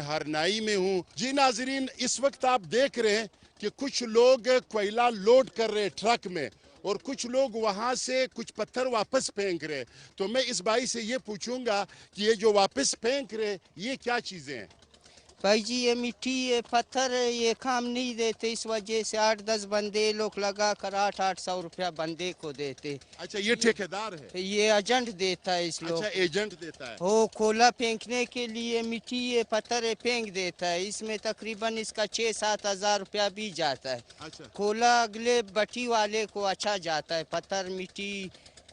हरनाई में हूँ। जी नाजरीन, इस वक्त आप देख रहे हैं कि कुछ लोग कोयला लोड कर रहे हैं ट्रक में और कुछ लोग वहाँ से कुछ पत्थर वापस फेंक रहे। तो मैं इस भाई से ये पूछूंगा कि ये जो वापस फेंक रहे ये क्या चीज़ें हैं? भाई जी ये मिट्टी ये पत्थर ये काम नहीं देते, इस वजह से 8-10 बंदे लोग लगा कर 800 रुपया बंदे को देते। अच्छा, ये ठेकेदार है? ये एजेंट देता है इस लोग। अच्छा, एजेंट देता है। वो कोला फेंकने के लिए मिट्टी ये पत्थर फेंक देता है, इसमें तकरीबन इसका 6-7 हज़ार रुपया भी जाता है। अच्छा, कोला अगले बटी वाले को अच्छा जाता है, पत्थर मिट्टी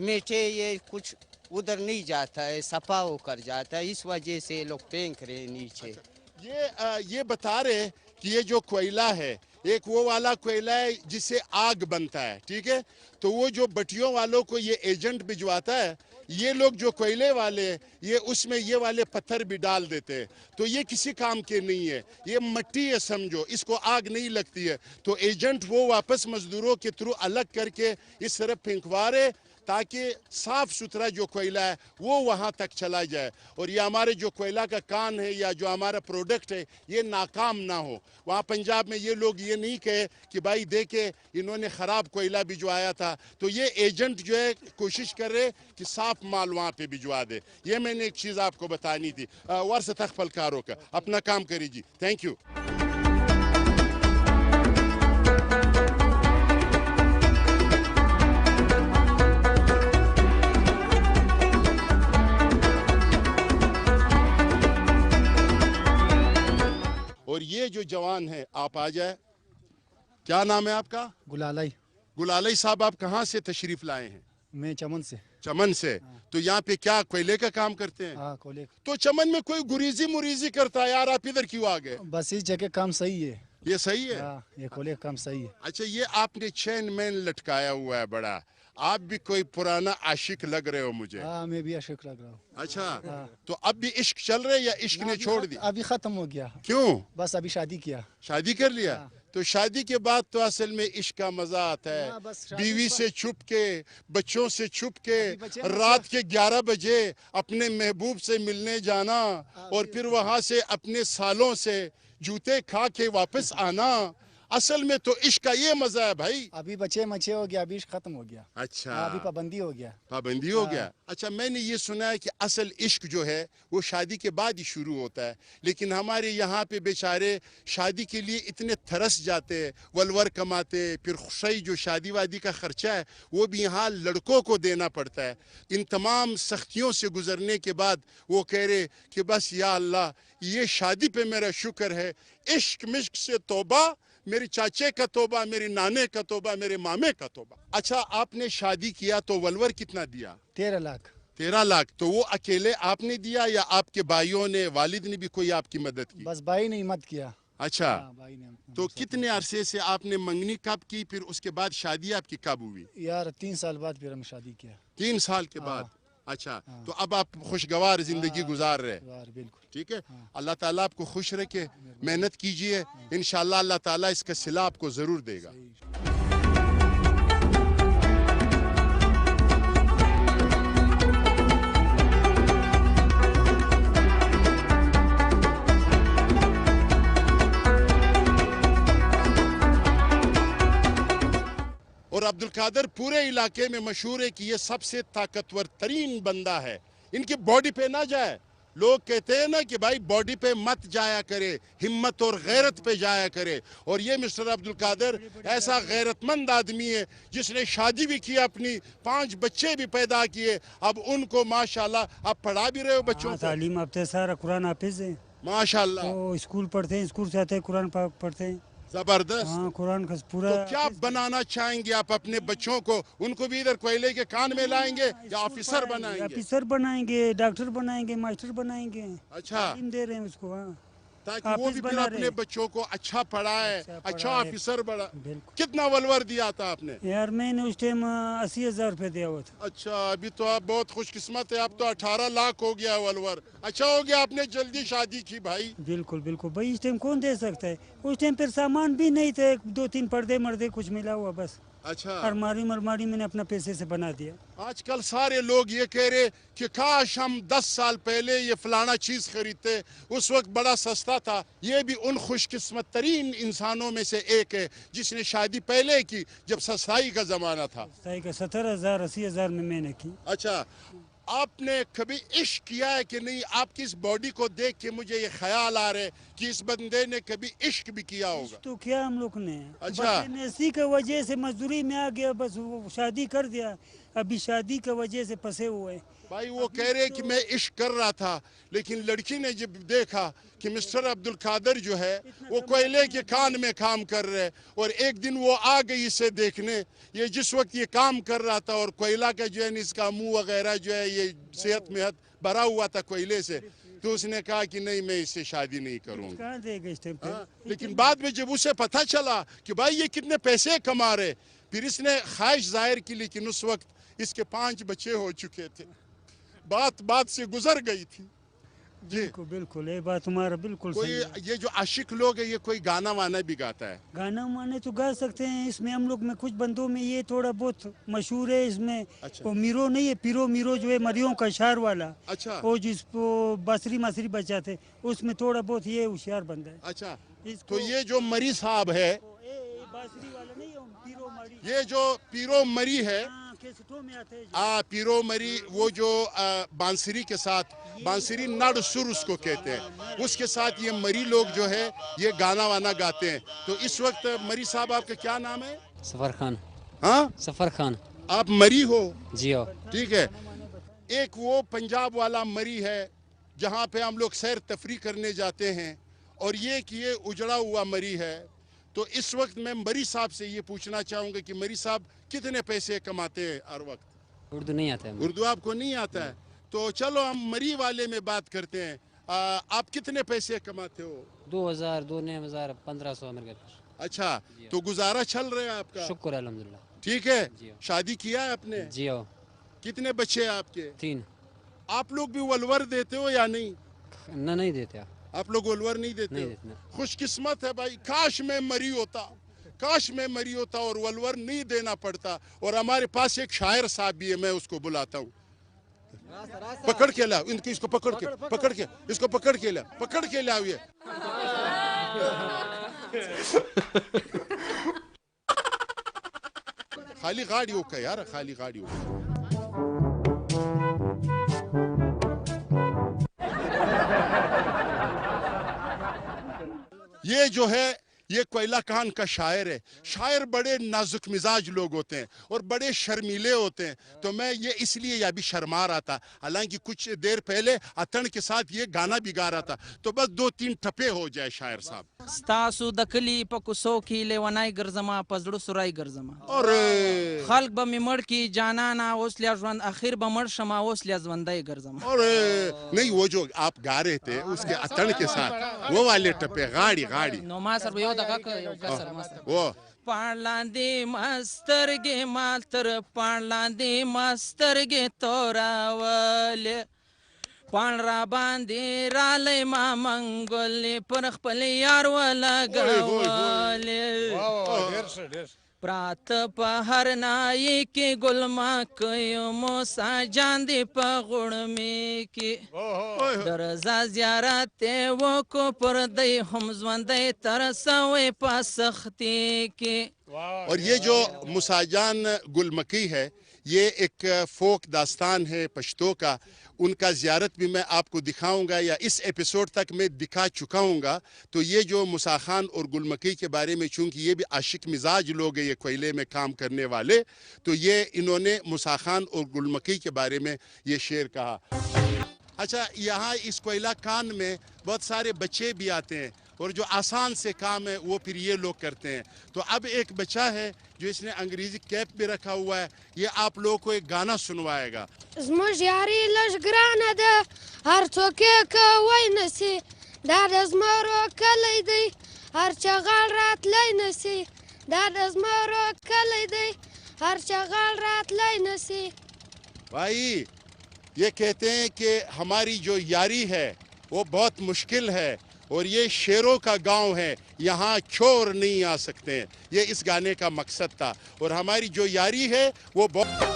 मीठे ये कुछ उधर नहीं जाता है, सफा होकर जाता है, इस वजह से लोग फेंक रहे हैं नीचे। अच्छा। ये बता रहे कि ये जो कोयला है एक वो वाला कोयला है जिससे आग बनता है, ठीक है? तो वो जो बटियों वालों को ये एजेंट भिजवाता है, ये लोग जो कोयले वाले ये उसमें ये वाले पत्थर भी डाल देते हैं। तो ये किसी काम के नहीं है, ये मट्टी है समझो, इसको आग नहीं लगती है। तो एजेंट वो वापस मजदूरों के थ्रू अलग करके इस तरफ फेंकवा रहे ताकि साफ सुथरा जो कोयला है वो वहाँ तक चला जाए और ये हमारे जो कोयला का कान है या जो हमारा प्रोडक्ट है ये नाकाम ना हो। वहाँ पंजाब में ये लोग ये नहीं कहे कि भाई देखे इन्होंने ख़राब कोयला भिजवाया था। तो ये एजेंट जो है कोशिश कर रहे कि साफ माल वहाँ पे भिजवा दे। ये मैंने एक चीज़ आपको बतानी थी। वर्ष तक फलकारों का अपना काम करिए जी। Thank you. और ये जो जवान है, आप आ जाए। क्या नाम है आपका? गुलालाई। गुलालाई साहब, आप कहाँ से तशरीफ लाए हैं? मैं चमन से। चमन से। तो यहाँ पे क्या कोयले का काम करते हैं? हाँ, कोयले। तो चमन में कोई गुरीजी मुरीजी करता है यार, आप इधर क्यों आ गए? बस इस जगह काम सही है। ये सही है? हाँ, ये कोयले का काम सही है। अच्छा, ये आपने चैन मैन लटकाया हुआ है बड़ा, आप भी कोई पुराना आशिक लग रहे हो मुझे। हाँ, मैं भी आशिक लग रहा हूँ। अच्छा, तो अब भी इश्क चल रहा है या इश्क ने छोड़ दिया? अभी खत्म हो गया। क्यों? बस अभी शादी किया। शादी कर लिया? तो शादी के बाद तो असल में इश्क का मजा आता है। बीवी से छुप के, बच्चों से छुप के, रात के 11 बजे अपने महबूब से मिलने जाना और फिर वहां से अपने सालों से जूते खा के वापस आना। असल में तो इश्क का ये मजा है भाई। अभी बच्चे मचे हो गया, अभी इश्क खत्म हो गया। अच्छा, अभी पाबंदी हो गया। पाबंदी हो गया। अच्छा, मैंने ये सुना है कि असल इश्क जो है वो शादी के बाद ही शुरू होता है, लेकिन हमारे यहाँ पे बेचारे शादी के लिए इतने तरस जाते हैं, वलवर कमाते, फिर खुशी जो शादी वादी का खर्चा है वो भी यहाँ लड़कों को देना पड़ता है। इन तमाम सख्तियों से गुजरने के बाद वो कह रहे कि बस या अल्लाह, ये शादी पे मेरा शुक्र है, इश्क मिश्क से तौबा, मेरे चाचे का तोबा, मेरे नाने का तोबा, मेरे मामे का तोबा। अच्छा, आपने शादी किया तो वलवर कितना दिया? 13 लाख। 13 लाख। तो वो अकेले आपने दिया या आपके भाइयों ने, वालिद ने भी कोई आपकी मदद की? बस भाई ने हिम्मत किया। अच्छा, भाई ने। तो कितने अरसे से आपने मंगनी कब की, फिर उसके बाद शादी आपकी कब हुई? यार 3 साल बाद फिर हम शादी किया। 3 साल के बाद। अच्छा, तो अब आप खुशगवार जिंदगी गुजार रहे? बिल्कुल। ठीक है, अल्लाह ताला आपको खुश रखे, मेहनत कीजिए, इंशाल्लाह अल्लाह ताला इसका सिला आपको जरूर देगा। और अब्दुल कादर पूरे इलाके में मशहूर है कि ये सबसे ताकतवर तरीन बंदा है। इनकी बॉडी पे ना जाए, लोग कहते हैं ना कि भाई बॉडी पे मत जाया करे, हिम्मत और गैरत पे जाया करे। और ये मिस्टर अब्दुल कादर ऐसा गैरतमंद आदमी है जिसने शादी भी की, अपनी 5 बच्चे भी पैदा किए। अब उनको माशाल्लाह आप पढ़ा भी रहे हो बच्चों को? तालीम याफ्ता सारा कुरान हाफिज है माशाल्लाह। तो स्कूल पढ़ते हैं, स्कूल से आते हैं कुरान पढ़ते हैं। जबरदस्त। हाँ, कुरान का पूरा। तो क्या बनाना चाहेंगे आप अपने बच्चों को? उनको भी इधर कोयले के कान में लाएंगे या ऑफिसर बनाएंगे? ऑफिसर बनाएंगे, डॉक्टर बनाएंगे, मास्टर बनाएंगे। अच्छा, तालीम दे रहे हैं उसको। हाँ, ताकि वो भी फिर अपने बच्चों को अच्छा पढ़ाए, अच्छा ऑफिसर बना। कितना वलवर दिया था आपने? यार मैंने उस टाइम 80,000 रुपये दिया हुआ था। अच्छा, अभी तो आप बहुत खुशकिस्मत है, अब तो 18 लाख हो गया वलवर। अच्छा हो गया आपने जल्दी शादी की भाई। बिल्कुल बिल्कुल भाई, इस टाइम कौन दे सकता है? उस टाइम फिर सामान भी नहीं थे, 2-3 पर्दे मर्दे कुछ मिला हुआ बस। अच्छा। अलमारी मैंने अपना पैसे से बना दिया। आजकल सारे लोग ये कह रहे कि काश हम 10 साल पहले ये फलाना चीज खरीदते, उस वक्त बड़ा सस्ता था। ये भी उन खुशकिस्मत तरीन इंसानों में से एक है जिसने शादी पहले की जब सस्ताई का जमाना था। सही का 70,000 80,000 में मैंने की। अच्छा, आपने कभी इश्क किया है कि नहीं? आपकी इस बॉडी को देख के मुझे ये ख्याल आ रहा है कि इस बंदे ने कभी इश्क भी किया होगा। तो क्या हम लोग ने अच्छा। बस इसी की वजह से मजदूरी में आ गया, बस वो शादी कर दिया, अभी शादी की वजह से फंसे हुए हैं। भाई वो कह रहे कि मैं इश्क कर रहा था, लेकिन लड़की ने जब देखा कि मिस्टर अब्दुल कादर जो है वो कोयले के कान में काम कर रहे, और एक दिन वो आ गई इसे देखने, ये जिस वक्त ये काम कर रहा था और कोयला का जो है इसका मुंह वगैरह जो है ये सेहत में भरा हुआ था कोयले से, तो उसने कहा कि नहीं मैं इससे शादी नहीं करूंगा। कहाँ देगा इस टाइम पे? लेकिन बाद में जब उसे पता चला कि भाई ये कितने पैसे कमा रहे, फिर इसने ख्वाहिश जाहिर की, लेकिन उस वक्त इसके 5 बच्चे हो चुके थे, बात से गुजर गई थी। जी बिल्कुल बिल्कुल, ये बात तुम्हारा बिल्कुल कोई सही है। ये जो आशिक लोग है ये कोई गाना वाना भी गाता है? गाना माने तो गा सकते हैं, इसमें हम लोग में कुछ बंदों में ये थोड़ा बहुत मशहूर है इसमें। अच्छा। वो मीरो नहीं है, पीरो मीरो जो है मरियों का शार वाला, अच्छा वो जिसको बांसुरी मासरी बजाते, उसमें थोड़ा बहुत ये होशियार बंदा है। अच्छा, इसको तो ये जो मरी साहब है, बांसुरी वाला नहीं है, पीरो मरी, ये जो पीरो मरी है, हाँ, कैसेटों में आते हैं जो। पीरो मरी, वो जो बांसुरी के साथ, बांसुरी नड़ सुर उसको कहते हैं, उसके साथ ये मरी लोग जो है ये गाना वाना गाते हैं। तो इस वक्त मरी साहब आपका क्या नाम है? सफर खान। हाँ, सफर खान आप मरी हो? जी हो। ठीक है। एक वो पंजाब वाला मरी है जहाँ पे हम लोग सैर तफरी करने जाते हैं, और ये कि ये उजड़ा हुआ मरी है। तो इस वक्त मैं मरी साहब से ये पूछना चाहूँगा कि मरी साहब कितने पैसे कमाते हैं हर वक्त? उर्दू नहीं आता है। उर्दू आपको नहीं आता है? तो चलो हम मरी वाले में बात करते हैं। आप कितने पैसे कमाते हो? 2000 2000 1500 मेरे घर। अच्छा, तो गुजारा चल रहा है आपका? शुक्र अल्हम्दुलिल्लाह। ठीक है। जी। शादी किया है आपने? जी हो। कितने बच्चे हैं आपके? 3। आप लोग भी वलवर देते हो या नहीं? नहीं देते आप लोग वलवर नहीं देते नहीं हो? देते ना। खुशकिस्मत है भाई, काश मैं मरी होता, काश मैं मरी होता और वलवर नहीं देना पड़ता। और हमारे पास एक शायर साहब भी है, मैं उसको बुलाता हूँ। पकड़ के ला इनको, इसको पकड़ के इसको पकड़ के ला ये। खाली गाड़ी होगा यार, खाली गाड़ी होगा। ये जो है ये कोयला कान का शायर है। शायर बड़े नाजुक मिजाज लोग होते हैं और बड़े शर्मीले होते हैं, तो मैं ये इसलिए या भी शर्मा रहा था। हालांकि कुछ देर पहले अतन के साथ ये गाना भी गा रहा था, तो बस 2-3 ठप्पे हो जाए शायर साहब। ستاسو د کلی په کوڅو کې لیونای ګرځما په زړه سورای ګرځما और خلق به مې مړ کی جانانا اوس لیا ژوند اخر به مړ شما اوس لیا ژوندای ګرځما और नहीं, वो जो आप गा रहे थे उसके अतन के साथ वो वाले टप्पे, गाड़ी نو ما سر به یو دغه یو کسر مست वो پاړلاندې مسترګې مالتر پاړلاندې مسترګې توراولې پان را باندې رالی ما منګولې پر خپل یار ولګولې پرات په هر نای کې ګلما کوي موسی جان دې په غړمې کې درزا زیارت وکړو پر دی هم ژوندی تر سوی په سختي کې. और ये जो मुसाजान गुलमकी है ये एक फोक दास्तान है पश्तो का। उनका ज़ियारत भी मैं आपको दिखाऊंगा, या इस एपिसोड तक मैं दिखा चुका हूँगा। तो ये जो मुसा खान और गुलमकी के बारे में, चूँकि ये भी आशिक मिजाज लोग हैं ये कोयले में काम करने वाले, तो ये इन्होंने मुसा खान और गुलमकी के बारे में ये शेर कहा। अच्छा, यहाँ इस कोयला कान में बहुत सारे बच्चे भी आते हैं और जो आसान से काम है वो फिर ये लोग करते हैं। तो अब एक बच्चा है जो इसने अंग्रेजी कैप भी रखा हुआ है, ये आप लोगों को एक गाना सुनवाएगा। زموږ یاري لږ ګرانه ده هر څوک یې کوی نسي دا د زمرو کلی دی هر چغال راتلی نسي دا د زمرو کلی دی هر چغال راتلی نسي. भाई ये कहते हैं कि हमारी जो यारी है वो बहुत मुश्किल है اور یہ شیروں کا گاؤں ہے, یہاں چور نہیں آ سکتے ہیں. یہ اس گانے کا مقصد تھا, اور ہماری جو یاری ہے وہ بہت.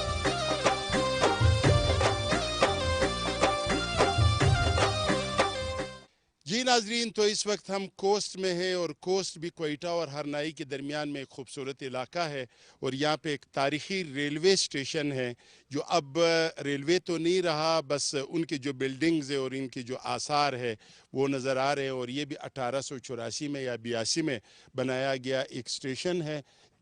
جی ناظرین, تو اس وقت ہم کوسٹ میں ہیں, اور کوسٹ بھی کوئٹہ اور ہرنائی کے درمیان میں ایک خوبصورت علاقہ ہے, اور یہاں پہ ایک تاریخی ریلوے اسٹیشن ہے جو اب ریلوے تو نہیں رہا, بس ان کے جو بلڈنگز ہیں اور ان کے جو آثار ہے وہ نظر آ رہے ہیں. اور یہ بھی 1884 میں یا 82 میں بنایا گیا ایک اسٹیشن ہے.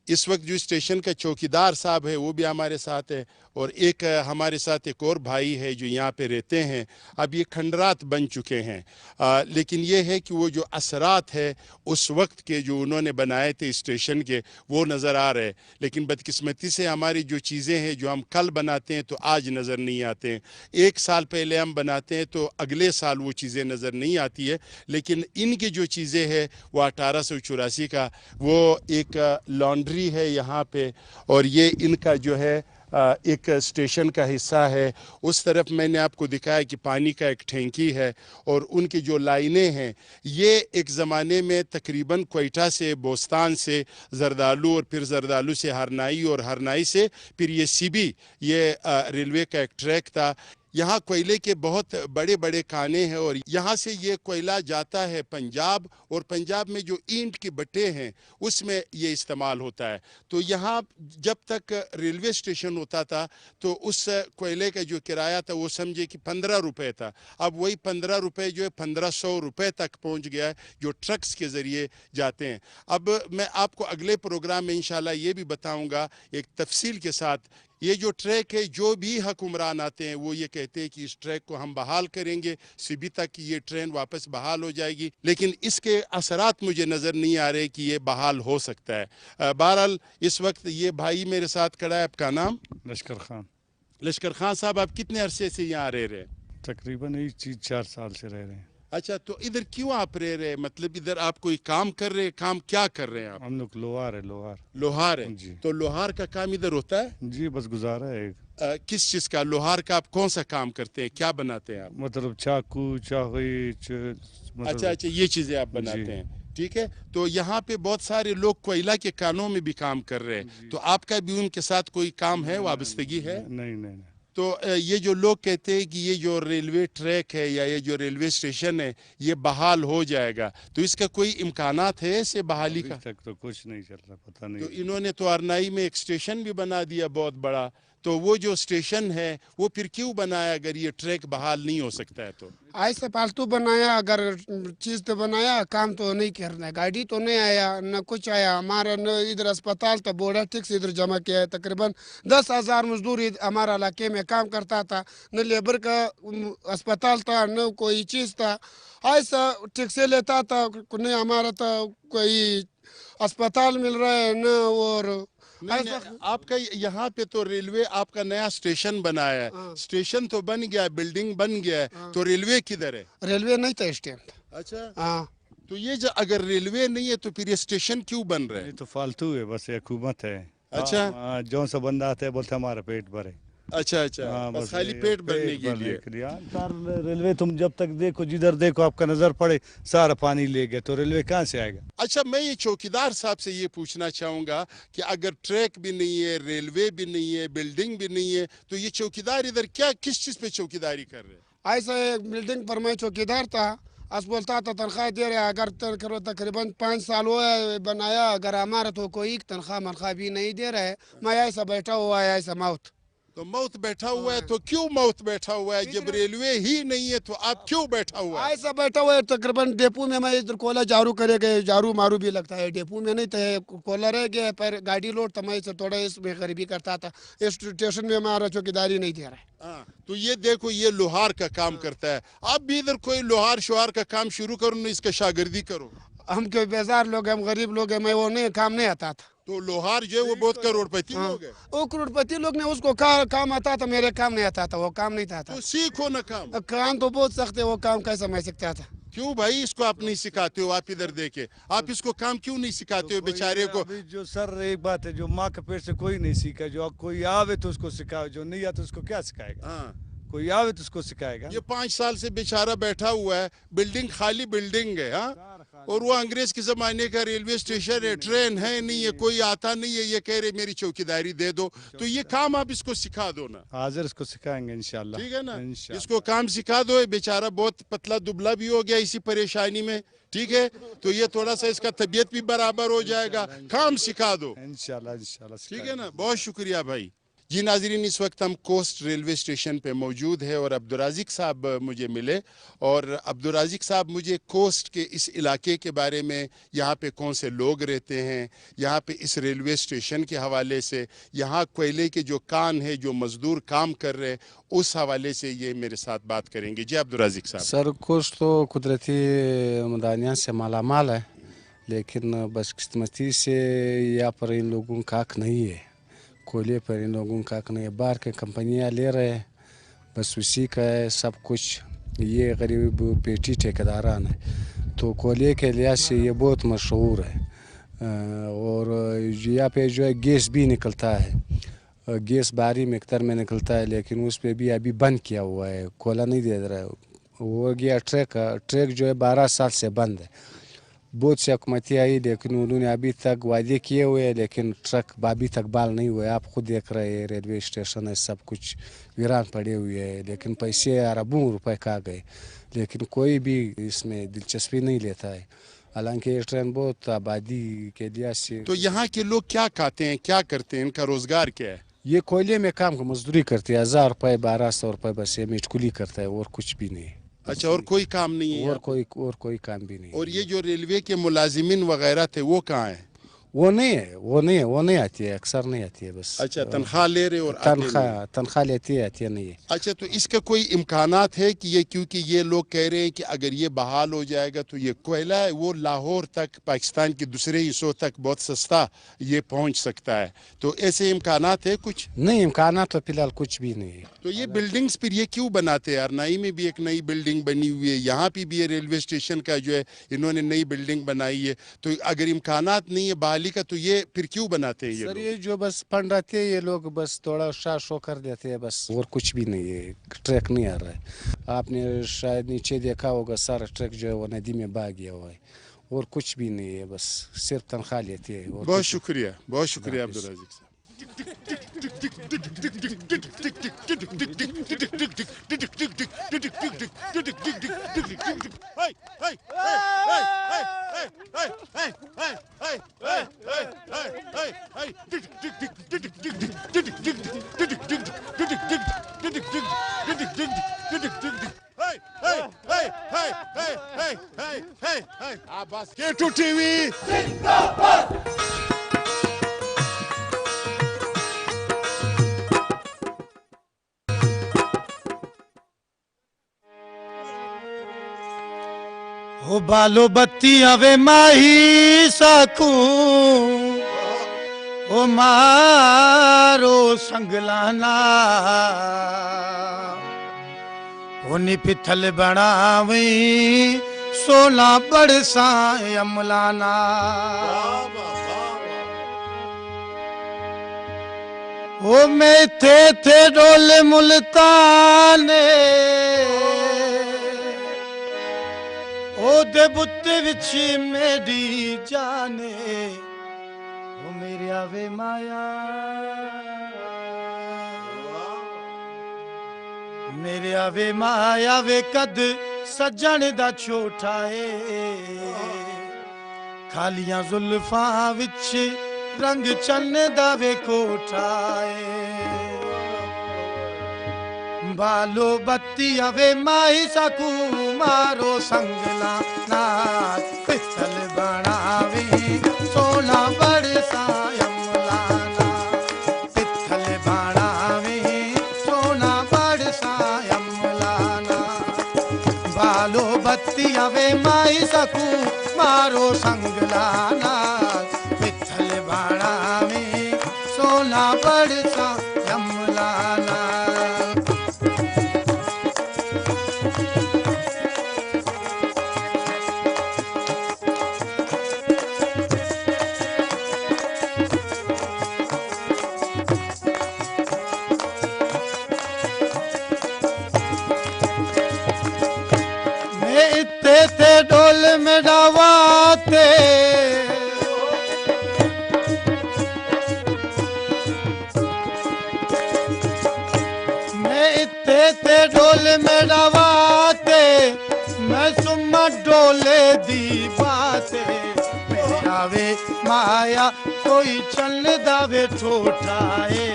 اس وقت جو اسٹیشن کا چوکیدار صاحب ہے وہ بھی ہمارے ساتھ ہے, اور ایک ہمارے ساتھ ایک اور بھائی ہے جو یہاں پہ رہتے ہیں. اب یہ کھنڈرات بن چکے ہیں, لیکن یہ ہے کہ وہ جو اثرات ہے اس وقت کے جو انہوں نے بنائے تھے اسٹیشن کے وہ نظر آ رہے, لیکن بدقسمتی سے ہماری جو چیزیں ہیں جو ہم کل بناتے ہیں تو آج نظر نہیں آتے ہیں. 1 سال پہلے ہم بناتے ہیں تو اگلے سال وہ چیزیں نظر نہیں آتی ہے, لیکن ان کی جو چیزیں ہیں وہ 1884 کا وہ ایک لانڈری ہے یہاں پہ, اور یہ ان کا جو ہے ایک اسٹیشن کا حصہ ہے. اس طرف میں نے آپ کو دکھایا کہ پانی کا ایک ٹھینکی ہے, اور ان کی جو لائنیں ہیں یہ ایک زمانے میں تقریباً کوئٹہ سے بوستان سے زردالو, اور پھر زردالو سے ہرنائی, اور ہرنائی سے پھر یہ سیبی, یہ ریلوے کا ایک ٹریک تھا. یہاں کوئلے کے بہت بڑے بڑے کانے ہیں, اور یہاں سے یہ کوئلہ جاتا ہے پنجاب, اور پنجاب میں جو اینٹ کی بٹے ہیں اس میں یہ استعمال ہوتا ہے. تو یہاں جب تک ریلوے اسٹیشن ہوتا تھا تو اس کوئلے کا جو کرایہ تھا وہ سمجھے کہ 15 روپے تھا. اب وہی 15 روپے جو ہے 1500 روپے تک پہنچ گیا ہے جو ٹرکس کے ذریعے جاتے ہیں. اب میں آپ کو اگلے پروگرام میں انشاءاللہ یہ بھی بتاؤں گا ایک تفصیل کے ساتھ. یہ جو ٹریک ہے جو بھی حکمران آتے ہیں وہ یہ کہتے ہیں کہ اس ٹریک کو ہم بحال کریں گے, سیبی تک یہ ٹرین واپس بحال ہو جائے گی, لیکن اس کے اثرات مجھے نظر نہیں آ رہے کہ یہ بحال ہو سکتا ہے. بہرحال اس وقت یہ بھائی میرے ساتھ کھڑا ہے. آپ کا نام؟ لشکر خان. لشکر خان صاحب, آپ کتنے عرصے سے یہاں رہ رہے ہیں؟ تقریباً 4 سال سے رہ رہے ہیں. اچھا, تو ادھر کیوں آپ رہ رہے ہیں؟ مطلب ادھر آپ کوئی کام کر رہے ہیں؟ کام کیا کر رہے ہیں آپ؟ ہم لوگ لوہار ہے. لوہار ہے جی. تو لوہار کا کام ادھر ہوتا ہے؟ جی, بس گزارا ہے. کس چیز کا لوہار کا آپ کون سا کام کرتے ہیں, کیا بناتے ہیں آپ؟ مطلب چاقو, چاقوئی. اچھا, یہ چیزیں آپ بناتے ہیں. ٹھیک ہے, تو یہاں پہ بہت سارے لوگ کوئلہ کے کانوں میں بھی کام کر رہے ہیں, تو آپ کا بھی ان کے ساتھ کوئی کام ہے, وابستگی ہے؟ نہیں. تو یہ جو لوگ کہتے ہیں کہ یہ جو ریلوے ٹریک ہے یا یہ جو ریلوے اسٹیشن ہے یہ بحال ہو جائے گا, تو اس کا کوئی امکانات ہے اسے بحالی کا؟ تک تو کچھ نہیں چل رہا, پتہ نہیں. تو انہوں نے تو ہرنائی میں ایک اسٹیشن بھی بنا دیا بہت بڑا, تو وہ جو اسٹیشن ہے وہ پھر کیوں بنایا اگر یہ ٹریک بحال نہیں ہو سکتا ہے؟ تو ایسے پالتو بنایا, اگر چیز تو بنایا, کام تو نہیں کرنا ہے. گاڑی تو نہیں آیا, نہ کچھ آیا. ہمارا نہ ادھر اسپتال تھا, بورڈر ٹیکس ادھر جمع کیا ہے. تقریباً 10,000 مزدور ہمارا علاقے میں کام کرتا تھا. نہ لیبر کا اسپتال تھا, نہ کوئی چیز تھا. ایسا ٹیکسیں لیتا تھا, نہیں ہمارا تھا کوئی اسپتال مل رہا ہے نہ. اور آپ کا یہاں پہ تو ریلوے آپ کا نیا اسٹیشن بنایا ہے, اسٹیشن تو بن گیا, بلڈنگ بن گیا ہے, تو ریلوے کدھر ہے؟ ریلوے نہیں تھا اسٹینڈ. اچھا, ہاں. تو یہ جو اگر ریلوے نہیں ہے تو پھر یہ اسٹیشن کیوں بن رہا ہے؟ یہ تو فالتو ہے, بس حکومت ہے. اچھا, جو سا بندہ آتا ہے بولتے ہمارا پیٹ بھرے. اچھا, بس خالی پیٹ بھرنے کے لیے. ریلوے تم جب تک دیکھو, جدھر دیکھو آپ کا نظر پڑے سارا پانی لے گئے, تو ریلوے کہاں سے آئے گا؟ اچھا, میں یہ چوکیدار صاحب سے یہ پوچھنا چاہوں گا کہ اگر ٹریک بھی نہیں ہے, ریلوے بھی نہیں ہے, بلڈنگ بھی نہیں ہے, تو یہ چوکیدار ادھر کیا کس چیز پہ چوکیداری کر رہے ہیں؟ ایسا ایک بلڈنگ پر میں چوکیدار تھا, بولتا تھا تنخواہ دے رہے. اگر تقریباً 5 سال ہوا ہے بنایا, اگر ہمارا تو کوئی تنخواہ بھی نہیں دے رہا ہے. میں ایسا بیٹھا ہوا ہے, ایسا موت. تو موت بیٹھا ہوا ہے, تو کیوں موت بیٹھا ہوا ہے جب ریلوے ہی نہیں ہے, تو آپ کیوں بیٹھا ہوا ہے؟ ایسا بیٹھا ہوا ہے. تقریباً ڈیپو میں ادھر کولا جارو کرے گئے, جارو مارو بھی لگتا ہے. ڈیپو میں نہیں تھا, کولا رہ گیا, پر گاڑی لوڈ تھا, میں تھوڑا اس میں غریبی کرتا تھا. اس اسٹیشن میں ہمارا چوکیداری نہیں دے رہا ہے. تو یہ دیکھو, یہ لوہار کا کام کرتا ہے. آپ بھی ادھر کوئی لوہار شوہار کا کام شروع کرو, اس کا شاگردی کرو. ہم کے بیزار لوگ ہیں, ہم غریب لوگ ہیں, میں وہ نہیں کام نہیں آتا تھا. تو لوہار جو ہے وہ بہت کروڑ پتی لوگ ہیں. وہ کروڑ پتی لوگ نے, اس کو کام آتا تھا, میرے کام نہیں آتا تھا, وہ کام نہیں تھا. تو سیکھو نا کام. کام تو بہت سخت ہے, وہ کام کیسا میں سکتا تھا. کیوں بھائی اس کو آپ نہیں سکھاتے ہو؟ آپ ادھر دیکھیں, آپ اس کو کام کیوں نہیں سکھاتے ہو بیچارے کو؟ جو سر ایک بات ہے, جو ماں کے پیٹ سے کوئی نہیں سیکھا, جو کوئی آوے تو اس کو سکھاؤ, جو نہیں آتا اس کو کیا سکھائے گا؟ कोई आवे तो उसको सिखाएगा। ये 5 साल से बेचारा बैठा हुआ है, बिल्डिंग खाली बिल्डिंग है, हाँ, और वो अंग्रेज के जमाने का रेलवे स्टेशन है, ट्रेन है नहीं है, कोई आता नहीं है, ये कह रहे मेरी चौकीदारी दे दो, तो ये काम आप इसको सिखा दो ना। हाजिर इसको सिखाएंगे इंशाल्लाह, ठीक है ना, इंशाल्लाह। इसको काम सिखा दो। ये बेचारा बहुत पतला दुबला भी हो गया इसी परेशानी में, ठीक है, तो ये थोड़ा सा इसका तबीयत भी बराबर हो जाएगा, काम सिखा दो इंशाल्लाह इंशाल्लाह, ठीक है ना। बहुत शुक्रिया भाई। जी नाज़रीन, इस वक्त हम कोस्ट रेलवे स्टेशन पे मौजूद है और अब्दुर्राज़िक साहब मुझे मिले, और अब्दुर्राज़िक साहब मुझे कोस्ट के इस इलाके के बारे में, यहाँ पे कौन से लोग रहते हैं, यहाँ पे इस रेलवे स्टेशन के हवाले से, यहाँ कोयले के जो कान है, जो मज़दूर काम कर रहे हैं, उस हवाले से ये मेरे साथ बात करेंगे। जी अब्दुर्राज़िक साहब। सर कोस्ट तो कुदरती मदानियाँ से माला माल है, लेकिन बदकिस्मती से यहाँ पर इन लोगों का हक नहीं है, कोयले पर इन लोगों का हक नहीं है। बाहर के कंपनियां ले रहे हैं, बस उसी का है सब कुछ। ये गरीब पेटी ठेकेदारान है, तो कोयले के लिहाज से ये बहुत मशहूर है। और यहाँ पे जो है गैस भी निकलता है, गैस भारी मकदार में निकलता है, लेकिन उस पर भी अभी बंद किया हुआ है, कोयला नहीं दे रहा है। वो गया ट्रक जो है 12 साल से बंद है। बहुत से हुकूमतें आई, लेकिन उन्होंने अभी तक वादे किए हुए हैं, लेकिन ट्रक अभी तक बहाल नहीं हुए। आप खुद देख रहे हैं, रेलवे स्टेशन है, सब कुछ वीरान पड़े हुए हैं, लेकिन पैसे अरबों रुपए खा गए, लेकिन कोई भी इसमें दिलचस्पी नहीं लेता है। हालांकि ये ट्रेन बहुत आबादी के लिहाज से। तो यहाँ के लोग क्या खाते हैं, क्या करते हैं, इनका रोजगार क्या है? ये कोयले में काम का मजदूरी करते हैं, 1000 रुपये 1200 रुपये बस ये मिटकुली करता है, और कुछ भी नहीं। अच्छा, और कोई काम नहीं है? और कोई काम भी नहीं। और ये जो रेलवे के मुलाजिमिन वगैरह थे वो कहाँ हैं? वो नहीं आती है, अक्सर नहीं आती है बस। अच्छा, तनख्वाह ले रहे और तनख्वाह लेती है, आती है नहीं है। अच्छा, तो इसका कोई इम्कानात है कि ये, क्योंकि ये लोग कह रहे हैं कि अगर ये बहाल हो जाएगा तो ये कोयला है वो लाहौर तक, पाकिस्तान के दूसरे हिस्सों तक बहुत सस्ता ये पहुंच सकता है, तो ऐसे इम्कानात है कुछ? नहीं, इम्कानात तो फिलहाल कुछ भी नहीं है। तो ये बिल्डिंग्स फिर ये क्यों बनाते हैं? अरनाई में भी एक नई बिल्डिंग बनी हुई है, यहाँ पे भी ये रेलवे स्टेशन का जो है इन्होंने नई बिल्डिंग बनाई है, तो अगर इम्कानात नहीं है बहाली का तो ये फिर क्यों बनाते हैं ये सर? ये जो बस फंड रहते हैं ये लोग बस थोड़ा शो कर देते हैं बस, और कुछ भी नहीं है। ट्रक नहीं आ रहा है, आपने शायद नीचे देखा होगा, सारा ट्रक जो है वो नदी में बह गया हुआ है, और कुछ भी नहीं है, बस सिर्फ तनख्वाह लेती है। बहुत शुक्रिया, बहुत शुक्रिया अब्दुर्राज़िक साहब। Abbas K2 TV हो बालो बत्ती आवे माही साकू, ओ मारो संगलाना, होनी पिथल बनावी सोना बरसा अमलाना। ओ मैं थे डोल मुल्ताने, ओ दे बुत्ते विच मेरी जाने, ओ मेरे आवे माया, मेरे आवे माया वे कद सजन दा छोटा है, खालियां जुल्फां विच रंग चन्ने दा वे कोठा है। बालो बत्ती आवे माही साकू, मारो संगला नाच पिथल बनावी सोना बरसा अमलाना, पिथल बनावी सोना बरसा अमलाना। बालो बत्ती आवे माही साकू, मारो संगला नाच पिथल बनावी सोना बरसा अमलाना। ते मैं इत्ते ते ढोल मेरा वाते मैं सुम्मा डोले दी बाते मेरे आवे माया कोई चल दावे ठोठाए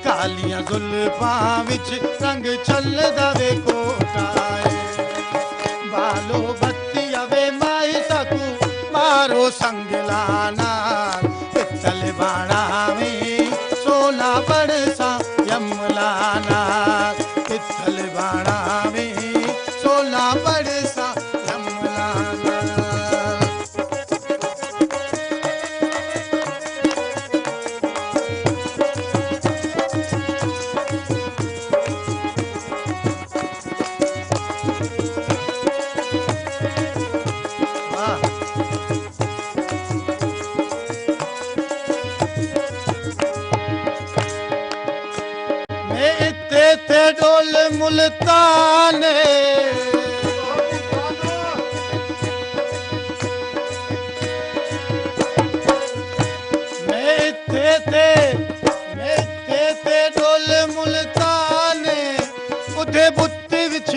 कालियां जुल्फां विच रंग चल दावे कोटाए बालो बत्ती आवे माई सकू मारो संगलाना पित्तल बाणावे सोना बरसा यमलाना पित्तल बाणावे सोना बरसा यमलाना ते डोल मुल्ताने मैं ते डोल मुल्ताने उधे बुत्त विच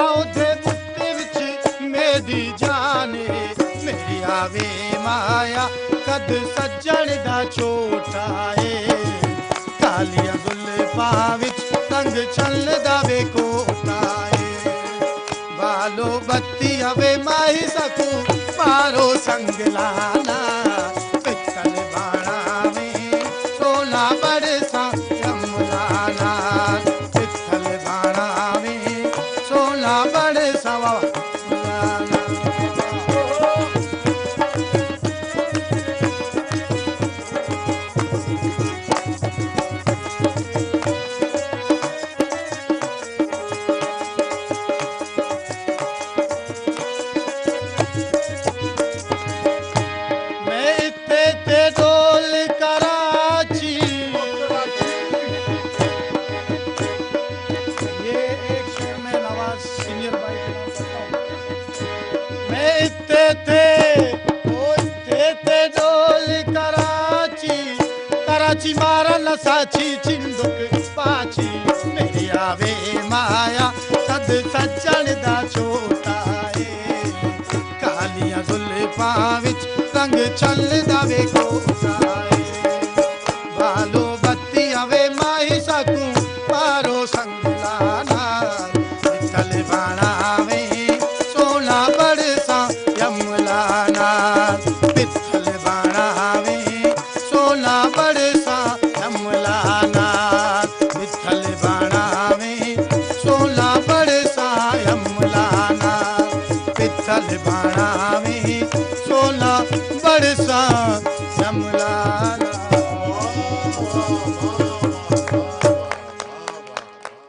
औधे बुत्त विच मेरी जाने मेरी आवे माया कद सज्जण दा छोटाए कालिया जुल्फां विच रंग चल दावे कोटाए बालो बत्ती अवे माही सकू मारो संगलाना पित्तल बाणावे सोना बरसा यमलाना पित्तल बाणावे सोना बरसा कराची मारा नसाची चिंदुक पाची मेरी आवे माया सद सज्जण दा छोटाए कालियां जुल्फां विच रंग चल दावे कोटाए बालो बत्ती आवे माही सकू मारो संगलाना पित्तल बाणावे सोना बरसा यमलाना पित्तल